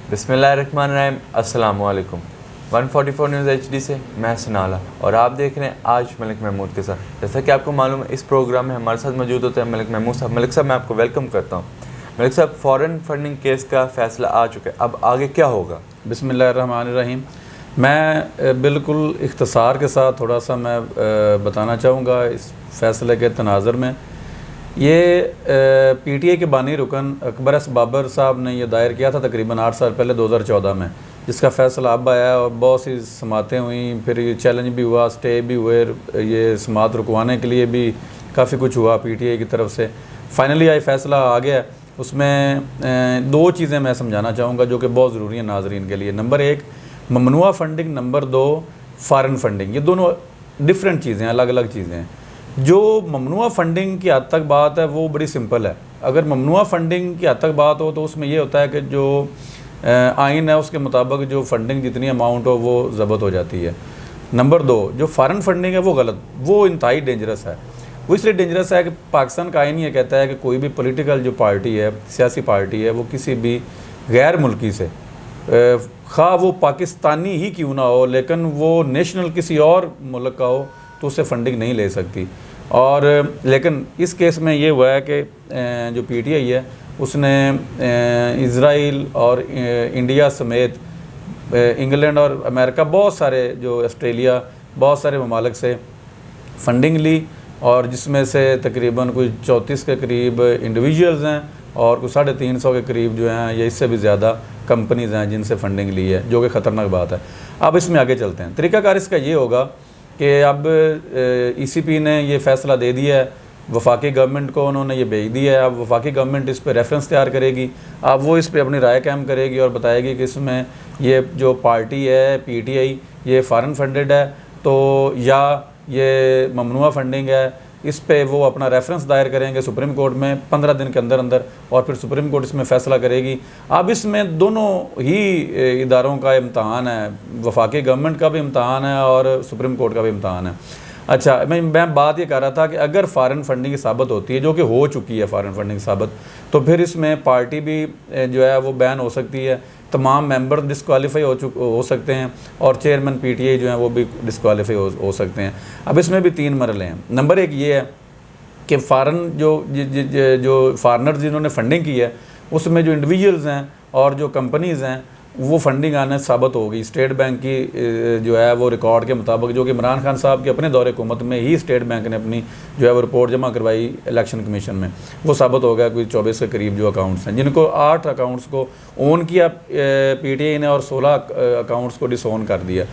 बिस्मिल्लाहिर्रहमानिर्रहीम। अस्सलाम वालेकुम। 144 न्यूज़ HD से मैं सनाला और आप देख रहे हैं आज मलिक महमूद के साथ। जैसा कि आपको मालूम है, इस प्रोग्राम में हमारे साथ मौजूद होते हैं मलिक महमूद साहब। मलिक साहब, मैं आपको वेलकम करता हूँ। मलिक साहब, फ़ॉरेन फंडिंग केस का फ़ैसला आ चुका है, अब आगे क्या होगा? बिस्मिल्लाहिर्रहमानिर्रहीम। मैं बिल्कुल इख्तिसार के साथ थोड़ा सा मैं बताना चाहूँगा इस फ़ैसले के तनाज़ुर में। ये PTI के बानी रुकन अकबर एस बाबर साहब ने ये दायर किया था तकरीबन 8 साल पहले 2014 में, जिसका फ़ैसला अब आया और बहुत सी समातें हुई, फिर ये चैलेंज भी हुआ, स्टे भी हुए, ये समात रुकवाने के लिए भी काफ़ी कुछ हुआ PTI की तरफ से। फाइनली आज फ़ैसला आ गया। उसमें दो चीज़ें मैं समझाना चाहूँगा जो कि बहुत ज़रूरी है नाज़रीन के लिए। नंबर 1 ममनुआ फ़ंडिंग, नंबर 2 फ़ॉरेन फ़ंडिंग। ये दोनों डिफरेंट चीज़ें हैं, अलग अलग चीज़ें हैं। जो ममनुआ फ़ंडिंग की हद तक बात है वो बड़ी सिंपल है। अगर ममनुआ फ़ंडिंग की हद तक बात हो तो उसमें ये होता है कि जो आइन है उसके मुताबिक जो फ़ंडिंग जितनी अमाउंट हो वो ज़ब्त हो जाती है। नंबर 2 जो फ़ॉरेन फ़ंडिंग है वो गलत, वो इंतहाई डेंजरस है। वो इसलिए डेंजरस है कि पाकिस्तान का आइन ये कहता है कि कोई भी पॉलिटिकल जो पार्टी है, सियासी पार्टी है, वो किसी भी गैर मुल्की से खा वो पाकिस्तानी ही क्यों ना हो, लेकिन वो नेशनल किसी और मुल्क का हो तो उससे फ़ंडिंग नहीं ले सकती। और लेकिन इस केस में ये हुआ है कि जो PTI है उसने इज़राइल और इंडिया समेत इंग्लैंड और अमेरिका, बहुत सारे जो ऑस्ट्रेलिया, बहुत सारे ममालिक से फ़ंडिंग ली, और जिसमें से तकरीबन कोई 34 के करीब इंडिविजुअल्स हैं और कुछ 350 के करीब जो हैं या इससे भी ज़्यादा कंपनीज़ हैं जिनसे फ़ंडिंग ली है, जो कि ख़तरनाक बात है। अब इसमें आगे चलते हैं। तरीक़ाकार इसका ये होगा कि अब ECP ने ये फ़ैसला दे दिया है, वफाकी गवर्नमेंट को उन्होंने ये भेज दिया है। अब वफाकी गवर्नमेंट इस पर रेफरेंस तैयार करेगी, अब वो इस पर अपनी राय कायम करेगी और बताएगी कि इसमें ये जो पार्टी है PTI ये फ़ॉरेन फंडेड है तो या ये ममनुआ फ़ंडिंग है। इस पे वो अपना रेफरेंस दायर करेंगे सुप्रीम कोर्ट में 15 दिन के अंदर अंदर, और फिर सुप्रीम कोर्ट इसमें फ़ैसला करेगी। अब इसमें दोनों ही इदारों का इम्तहान है, वफाकी गवर्नमेंट का भी इम्तहान है और सुप्रीम कोर्ट का भी इम्तहान है। अच्छा, मैं बात ये कर रहा था कि अगर फ़ॉरेन फंडिंग साबित होती है, जो कि हो चुकी है फ़ॉरेन फंडिंग साबित, तो फिर इसमें पार्टी भी जो है वो बैन हो सकती है, तमाम मेंबर डिस्क्वालीफाई हो सकते हैं, और चेयरमैन PTI जो हैं वो भी डिस्क्वालीफाई हो सकते हैं। अब इसमें भी 3 मरहले हैं। नंबर 1 ये है कि फ़ॉरेन जो फ़ॉरनर्स जिन्होंने फ़ंडिंग की है उसमें जो इंडिविजुअल्स हैं और जो कंपनीज़ हैं वो फ़ंडिंग आने साबित होगी। स्टेट बैंक की जो है वो रिकॉर्ड के मुताबिक, जो कि इमरान खान साहब के अपने दौरे हुकूमत में ही स्टेट बैंक ने अपनी जो है वो रिपोर्ट जमा करवाई इलेक्शन कमीशन में, वो साबित हो गया कोई 24 के करीब जो अकाउंट्स हैं, जिनको 8 अकाउंट्स को ओन किया PTI ने और 16 अकाउंट्स को डिसओन कर दिया।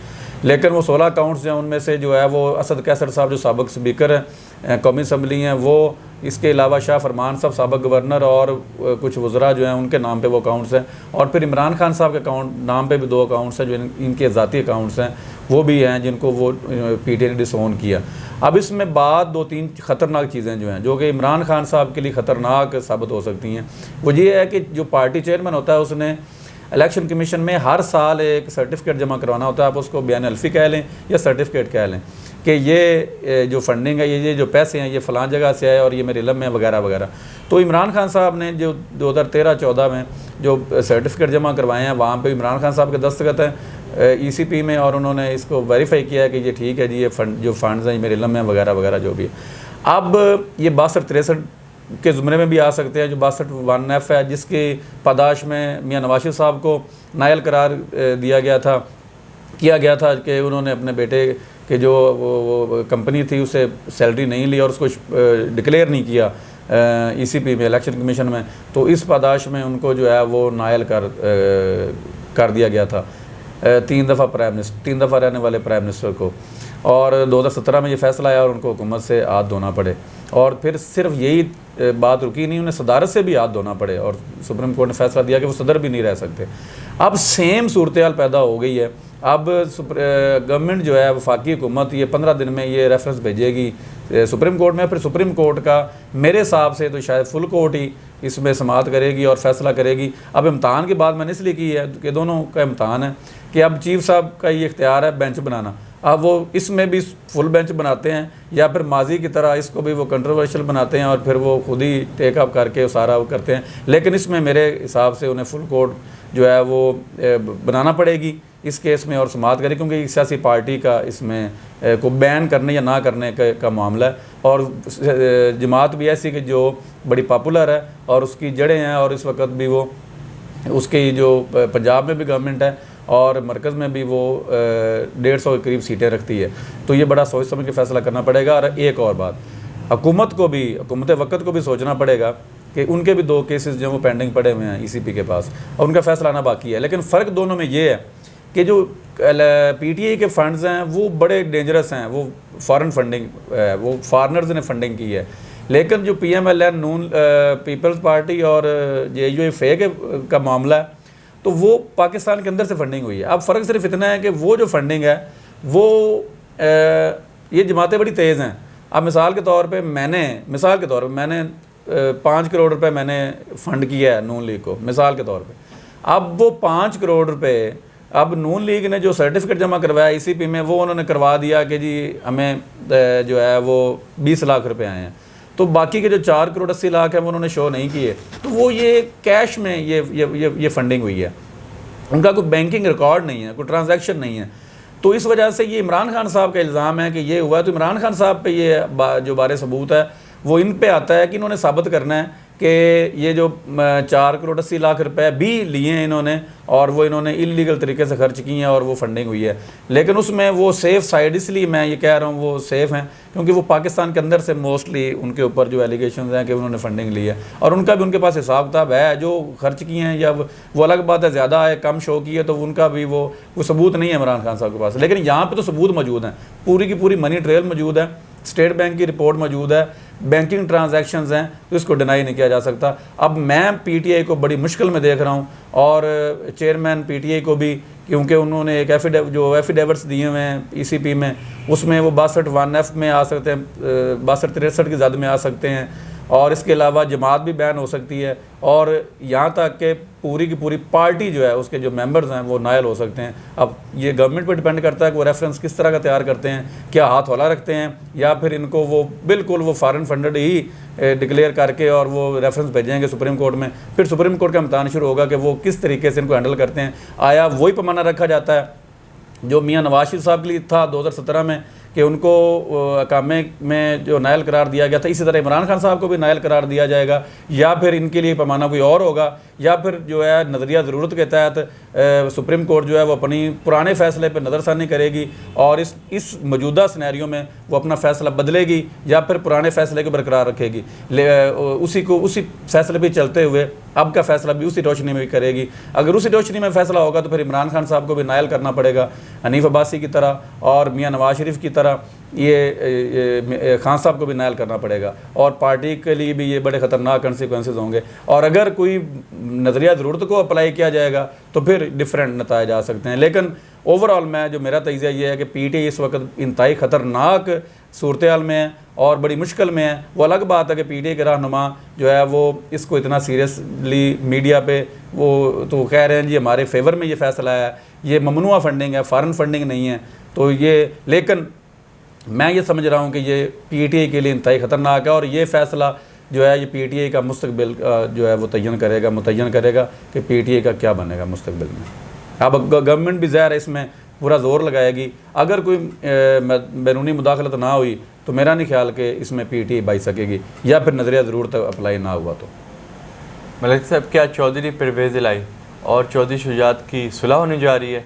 लेकिन वो 16 अकाउंट्स हैं उनमें से जो है वो असद कैसर साहब जो साबिक स्पीकर हैं कौमी असम्बली हैं, वो, इसके अलावा शाह फरमान साहब साबिक गवर्नर और कुछ वज़रा जो हैं उनके नाम पे वो अकाउंट्स हैं, और फिर इमरान खान साहब के अकाउंट नाम पे भी 2 अकाउंट्स हैं जो इनके ज़ाती अकाउंट्स हैं, वो भी हैं जिनको वो PTI ने डिसओन किया। अब इसमें बात 2-3 ख़तरनाक चीज़ें जो हैं जो कि इमरान खान साहब के लिए ख़तरनाक साबित हो सकती हैं, वो ये है कि जो पार्टी चेयरमैन होता है उसने इलेक्शन कमीशन में हर साल एक सर्टिफिकेट जमा करवाना होता है। आप उसको बयान अल्फ़ी कह लें या सर्टिफिकेट कह लें कि ये जो फंडिंग है, ये जो पैसे हैं ये फ़लाँ जगह से आए और ये मेरे इल्म में वगैरह वगैरह। तो इमरान खान साहब ने जो 2013-14 में जो सर्टिफिकेट जमा करवाए हैं वहाँ पे इमरान खान साहब के दस्तखत हैं ECP में, और उन्होंने इसको वेरीफाई किया है कि ये ठीक है जी, ये जो फ़ंड्स हैं मेरे इल्म में वगैरह वगैरह जो भी है। अब ये 62-63 के ज़ुमरे में भी आ सकते हैं, जो 62(1)(f) है, जिसकी पादाश में मियाँ नवाज साहब को नायल करार किया गया था कि उन्होंने अपने बेटे के जो वो कंपनी थी उसे सैलरी नहीं ली और उसको डिक्लेयर नहीं किया ECP में, इलेक्शन कमीशन में, तो इस पादाश में उनको जो है वो नायल कर दिया गया था 3 दफ़ा रहने वाले प्राइम मिनिस्टर को। और 2017 में ये फ़ैसला आया और उनको हुकूमत से हाथ धोना पड़े, और फिर सिर्फ यही बात रुकी नहीं, उन्हें सदारत से भी हाथ धोना पड़े, और सुप्रीम कोर्ट ने फैसला दिया कि वो सदर भी नहीं रह सकते। अब सेम सूरत हाल पैदा हो गई है। अब गवर्नमेंट जो है वफाकी हुकूमत ये 15 दिन में ये रेफरेंस भेजेगी सुप्रीम कोर्ट में, फिर सुप्रीम कोर्ट का मेरे हिसाब से तो शायद फुल कोर्ट ही इसमें समाअत करेगी और फैसला करेगी। अब इम्तहान की बात मैंने इसलिए की है कि दोनों का इम्तहान है कि अब चीफ साहब का ये इख्तियार है बेंच बनाना। अब वो इसमें भी फुल बेंच बनाते हैं या फिर माजी की तरह इसको भी वो कंट्रोवर्शियल बनाते हैं और फिर वो खुद ही टेक अप करके सारा वो करते हैं, लेकिन इसमें मेरे हिसाब से उन्हें फुल कोर्ट जो है वो बनाना पड़ेगी इस केस में और समाअत करें, क्योंकि सियासी पार्टी का इसमें को बैन करने या ना करने का मामला है। और जमात भी ऐसी कि जो बड़ी पॉपुलर है और उसकी जड़ें हैं, और इस वक्त भी वो उसकी जो पंजाब में भी गवर्नमेंट है और मरकज़ में भी वो 150 के करीब सीटें रखती है। तो ये बड़ा सोच समझ के फ़ैसला करना पड़ेगा। और एक और बात, हुकूमत वक़्त को भी सोचना पड़ेगा कि उनके भी 2 केसेस जो वो पेंडिंग पड़े हुए हैं ECP के पास, और उनका फ़ैसला आना बाकी है। लेकिन फ़र्क दोनों में ये है कि जो PTI के फंड्स हैं वो बड़े डेंजरस हैं, वो फॉरेन फंडिंग है, वो फॉरनर्स ने फंडिंग की है। लेकिन जो PMLN नून पीपल्स पार्टी और JUFA का मामला है, तो वो पाकिस्तान के अंदर से फंडिंग हुई है। अब फ़र्क सिर्फ इतना है कि वो जो फंडिंग है वो ये जमातें बड़ी तेज़ हैं। अब मिसाल के तौर पे मैंने 5 करोड़ रुपए मैंने फ़ंड किया है नून लीग को, मिसाल के तौर पे। अब वो 5 करोड़ रुपए अब नून लीग ने जो सर्टिफिकेट जमा करवाया ECP में, वो उन्होंने करवा दिया कि जी हमें जो है वो 20 लाख रुपए आए हैं। तो बाकी के जो 4 करोड़ 80 लाख है वो उन्होंने शो नहीं किए। तो वो ये कैश में ये फंडिंग हुई है, उनका कोई बैंकिंग रिकॉर्ड नहीं है, कोई ट्रांजैक्शन नहीं है। तो इस वजह से ये इमरान खान साहब का इल्ज़ाम है कि ये हुआ है। तो इमरान खान साहब पे ये जो बारे सबूत है वो इन पे आता है कि इन्होंने साबित करना है कि ये जो 4 करोड़ 80 लाख रुपए भी लिए हैं इन्होंने, और वो इन्होंने इलीगल तरीके से खर्च किए हैं और वो फंडिंग हुई है। लेकिन उसमें वो सेफ़ साइड, इसलिए मैं ये कह रहा हूँ वो सेफ़ हैं क्योंकि वो पाकिस्तान के अंदर से मोस्टली उनके ऊपर जो एलिगेशन हैं कि उन्होंने फंडिंग ली है, और उनका भी उनके पास हिसाब किताब है। जो खर्च किए हैं या वो अलग बात है, ज़्यादा है कम शो की है, तो उनका भी वो सबूत नहीं है इमरान खान साहब के पास। लेकिन यहाँ पर तो सबूत मौजूद हैं, पूरी की पूरी मनी ट्रेल मौजूद है, स्टेट बैंक की रिपोर्ट मौजूद है, बैंकिंग ट्रांजैक्शंस हैं, तो इसको डिनाई नहीं किया जा सकता। अब मैं PTI को बड़ी मुश्किल में देख रहा हूँ, और चेयरमैन PTI को भी, क्योंकि उन्होंने एक एफिडेविट्स दिए हुए हैं ECP में, उसमें वो 62(1)(f) में आ सकते हैं, 62-63 की ज़द में आ सकते हैं, और इसके अलावा जमात भी बैन हो सकती है, और यहाँ तक कि पूरी की पूरी पार्टी जो है उसके जो मेंबर्स हैं वो नायल हो सकते हैं। अब ये गवर्नमेंट पर डिपेंड करता है कि वो रेफरेंस किस तरह का तैयार करते हैं, क्या हाथ हौला रखते हैं, या फिर इनको वो बिल्कुल वो फॉरेन फंडेड ही डिक्लेयर करके और वो रेफरेंस भेजेंगे सुप्रीम कोर्ट में। फिर सुप्रीम कोर्ट का इम्तहान शुरू होगा कि वो किस तरीके से इनको हैंडल करते हैं। आया वही पैमाना रखा जाता है जो मियाँ नवाज शरीफ साहब के लिए था 2017 में, कि उनको अकामे में जो नायल करार दिया गया था, इसी तरह इमरान खान साहब को भी नायल करार दिया जाएगा, या फिर इनके लिए पैमाना कोई और होगा, या फिर जो है नज़रिया ज़रूरत के तहत सुप्रीम कोर्ट जो है वो अपनी पुराने फ़ैसले पर नज़रसानी करेगी, और इस मौजूदा सिनेरियो में वो अपना फ़ैसला बदलेगी या फिर पुराने फ़ैसले को बरकरार रखेगी। उसी फ़ैसले पर चलते हुए अब का फ़ैसला भी उसी रोशनी में भी करेगी। अगर उसी रोशनी में फ़ैसला होगा तो फिर इमरान खान साहब को भी नायल करना पड़ेगा, हनीफ अब्बासी की तरह, और मियाँ नवाज शरीफ की तरह ये खान साहब को भी नायल करना पड़ेगा, और पार्टी के लिए भी ये बड़े ख़तरनाक कंसिक्वेंसेस होंगे। और अगर कोई नज़रिया ज़रूरत को अप्लाई किया जाएगा तो फिर डिफरेंट नताए जा सकते हैं। लेकिन ओवरऑल मेरा तज़िया ये है कि PTI इस वक्त इंतहाई ख़तरनाक सूरत हाल में है और बड़ी मुश्किल में है। वो अलग बात है कि PTI के रहनुमा जो है वो इसको इतना सीरियसली मीडिया पे वो तो कह रहे हैं जी हमारे फेवर में ये फ़ैसला है, ये ममनुआ फंडिंग है, फ़ॉरेन फंडिंग नहीं है। तो ये, लेकिन मैं ये समझ रहा हूँ कि ये PTI के लिए इंतहाई ख़तरनाक है, और ये फ़ैसला जो है ये PTI का मुस्तकबिल जो है वो मुतय्यन करेगा कि PTI का क्या बनेगा मुस्तकबिल में। अब गवर्नमेंट भी ज़ाहिर है इसमें पूरा ज़ोर लगाएगी। अगर कोई बैरूनी मुदाखलत ना हुई तो मेरा नहीं ख्याल कि इसमें PTI बच सकेगी, या फिर नज़रिया ज़रूरत अप्लाई ना हुआ तो। मलिक साहब, क्या चौधरी परवेज़ इलाही और चौधरी शुजात की सुलह होने जा रही है?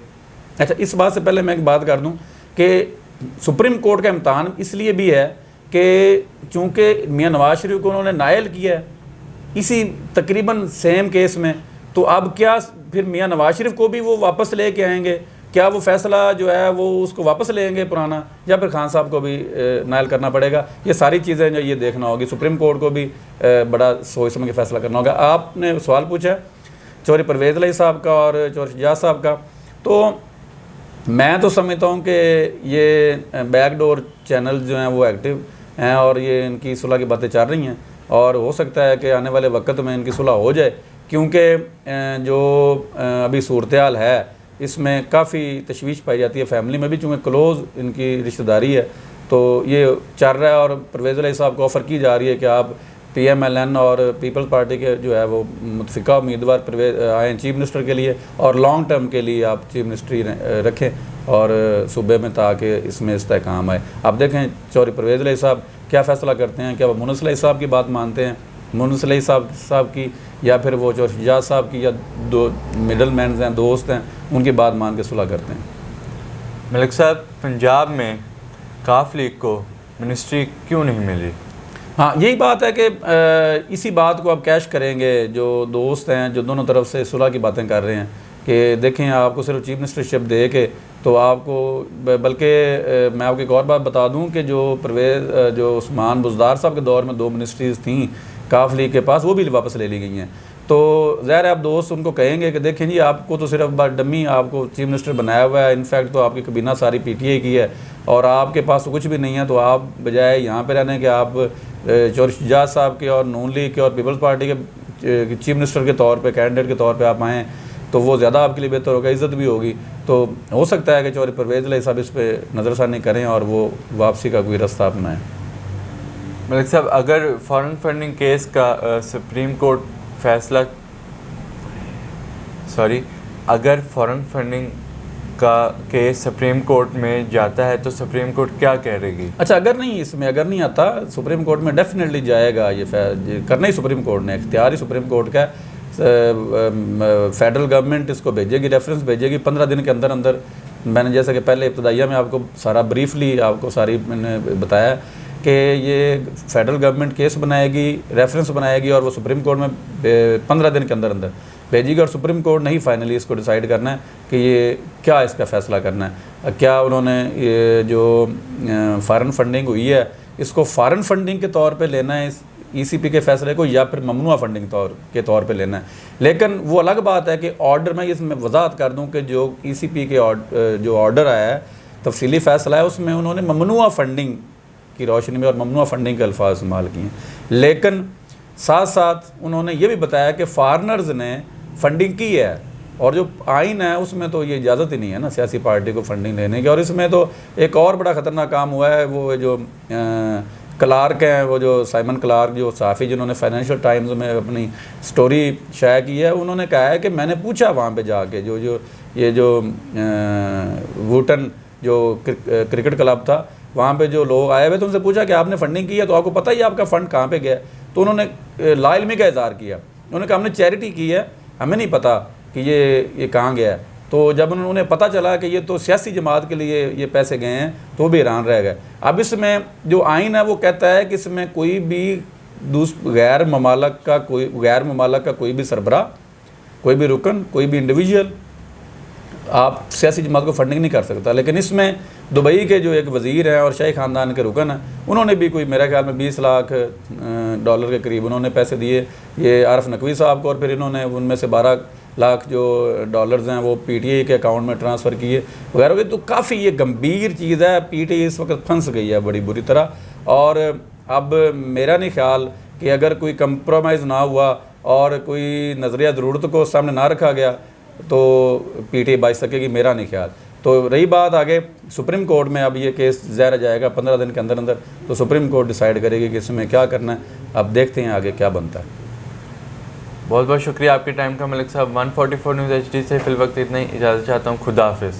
अच्छा, इस बात से पहले मैं एक बात कर दूं कि सुप्रीम कोर्ट का इम्तहान इसलिए भी है कि चूँकि मियाँ नवाज शरीफ को उन्होंने नायल किया है इसी तकरीबन सेम केस में, तो अब क्या फिर मियाँ नवाज शरीफ को भी वो वापस लेके आएंगे? क्या वो फ़ैसला जो है वो उसको वापस लेंगे पुराना, या फिर खान साहब को भी नायल करना पड़ेगा? ये सारी चीज़ें जो ये देखना होगी, सुप्रीम कोर्ट को भी बड़ा सोच समझ के फ़ैसला करना होगा। आपने सवाल पूछा चौधरी परवेज़ इलाही साहब का और चौधरी शुजात साहब का, तो मैं तो समझता हूँ कि ये बैकडोर चैनल जो हैं वो एक्टिव हैं और ये इनकी सुलह की बातें चल रही हैं, और हो सकता है कि आने वाले वक्त में इनकी सुलह हो जाए, क्योंकि जो अभी सूरत हाल है इसमें काफ़ी तशवीश पाई जाती है फैमिली में भी, चूँकि क्लोज़ इनकी रिश्तेदारी है, तो ये चल रहा है। और परवेज़ इलाही साहब को ऑफ़र की जा रही है कि आप PMLN और पीपल्स पार्टी के जो है वो मुतफिका उम्मीदवार परवेज आए चीफ मिनिस्टर के लिए, और लॉन्ग टर्म के लिए आप चीफ मिनिस्ट्री रखें और सूबे में, ताकि इसमें इस्तेहकाम आए। अब देखें चौधरी परवेज़ इलाही साहब क्या फ़ैसला करते हैं, क्या वो मुनस इलाही साहब की बात मानते हैं, मुनस इलाही साहब की, या फिर वो चौधरी शहजाद साहब की, या दो मिडल मैन हैं, दोस्त हैं, उनकी बात मान के सुलह करते हैं। मलिक साहब, पंजाब में काफ लीग को मिनिस्ट्री क्यों नहीं मिली? हाँ, यही बात है कि इसी बात को आप कैश करेंगे। जो दोस्त हैं जो दोनों तरफ से सुलह की बातें कर रहे हैं कि देखें आपको सिर्फ चीफ मिनिस्टरशिप दे के तो आपको, बल्कि मैं आपको एक और बात बता दूं कि जो उस्मान बुज़दार साहब के दौर में 2 मिनिस्ट्रीज़ थी काफ लीग के पास, वो भी वापस ले ली गई हैं। तो ज़ाहिर है आप दोस्त उनको कहेंगे कि देखें जी आपको तो सिर्फ डमी आपको चीफ मिनिस्टर बनाया हुआ है, इनफैक्ट तो आपकी कबीना सारी PTA की है और आपके पास तो कुछ भी नहीं है, तो आप बजाय यहाँ पे रहने के आप चौधरी शहजाद साहब के और नून लीग के और पीपल्स पार्टी के चीफ मिनिस्टर के तौर पे, कैंडिडेट के तौर पे आप आएँ तो वो ज़्यादा आपके लिए बेहतर होगा, इज़्ज़त भी होगी। तो हो सकता है कि चौधरी परवेज़ इलाही साहब इस पर नज़रसानी करें और वो वापसी का कोई रास्ता अपनाएं। मलिक साहब, अगर फॉरेन फंडिंग केस का सुप्रीम कोर्ट फैसला, अगर फॉरेन फंडिंग का केस सुप्रीम कोर्ट में जाता है तो सुप्रीम कोर्ट क्या कह रहेगी? अच्छा, अगर नहीं आता सुप्रीम कोर्ट में डेफिनेटली जाएगा। ये करना ही सुप्रीम कोर्ट ने, इख्तियार ही सुप्रीम कोर्ट का। फेडरल गवर्नमेंट इसको भेजेगी, रेफरेंस भेजेगी 15 दिन के अंदर अंदर। मैंने जैसा कि पहले इब्तदाइया में आपको सारा ब्रीफली आपको सारी मैंने बताया कि ये फेडरल गवर्नमेंट केस बनाएगी, रेफरेंस बनाएगी और वो सुप्रीम कोर्ट में 15 दिन के अंदर अंदर भेजेगी और सुप्रीम कोर्ट ने ही फाइनली इसको डिसाइड करना है कि ये क्या इसका फ़ैसला करना है। क्या उन्होंने ये जो फॉरेन फंडिंग हुई है इसको फॉरेन फंडिंग के तौर पे लेना है इस ECP के फ़ैसले को, या फिर ममनुआ फंडिंग के तौर पे लेना है। लेकिन वो अलग बात है कि ऑर्डर, मैं इसमें वजाहत कर दूं कि जो ECP के जो ऑर्डर आया है, तफसीली फ़ैसला है, उसमें उन्होंने ममनुआ फंडिंग की रोशनी में और ममनुआ फंडिंग के अल्फाज इस्तेमाल किए हैं। लेकिन साथ साथ उन्होंने ये भी बताया कि फॉरनर्स ने फंडिंग की है और जो आइन है उसमें तो ये इजाज़त ही नहीं है ना सियासी पार्टी को फंडिंग लेने की। और इसमें तो एक और बड़ा ख़तरनाक काम हुआ है, वो जो क्लार्क हैं, वो जो साइमन क्लार्क जो सहाफ़ी जिन्होंने फाइनेंशियल टाइम्स में अपनी स्टोरी शाया की है, उन्होंने कहा है कि मैंने पूछा वहाँ पे जाके जो वुटन जो क्रिकेट क्लब था वहाँ पे जो लोग आए हुए थे उनसे पूछा कि आपने फंडिंग की है तो आपको पता ही आपका फ़ंड कहाँ पे गया। तो उन्होंने लाइलमी का इज़हार किया, उन्होंने कहा हमने चैरिटी की है, हमें नहीं पता कि ये कहाँ गया है। तो जब उन्हें पता चला कि ये तो सियासी जमात के लिए ये पैसे गए हैं तो वो भी हैरान रह गए। अब इसमें जो आइन है वो कहता है कि इसमें कोई भी गैर ममालक का कोई भी सरबरा, कोई भी रुकन, कोई भी इंडिविजुअल आप सियासी जमात को फंडिंग नहीं कर सकता। लेकिन इसमें दुबई के जो एक वज़ीर हैं और शाही ख़ानदान के रुकन हैं, उन्होंने भी कोई मेरे ख्याल में 20 लाख डॉलर के करीब उन्होंने पैसे दिए ये आरिफ नकवी साहब को, और फिर इन्होंने उनमें से 12 लाख जो डॉलर्स हैं वो PTA के अकाउंट में ट्रांसफ़र किए वगैरह। तो काफ़ी ये गंभीर चीज़ है। PTA इस वक्त फंस गई है बड़ी बुरी तरह। और अब मेरा नहीं ख्याल कि अगर कोई कंप्रोमाइज़ ना हुआ और कोई नज़रिया ज़रूरत को सामने ना रखा गया तो PTA बच सकेगी, मेरा नहीं ख्याल। तो रही बात आगे सुप्रीम कोर्ट में, अब ये केस ज़ाहिर जाएगा 15 दिन के अंदर अंदर, तो सुप्रीम कोर्ट डिसाइड करेगी कि इसमें क्या करना है। अब देखते हैं आगे क्या बनता है। बहुत बहुत शुक्रिया आपके टाइम का मलिक साहब। 144 न्यूज़ HD से फिल वक्त इतना ही, इजाज़त चाहता हूँ। खुदा हाफिज़।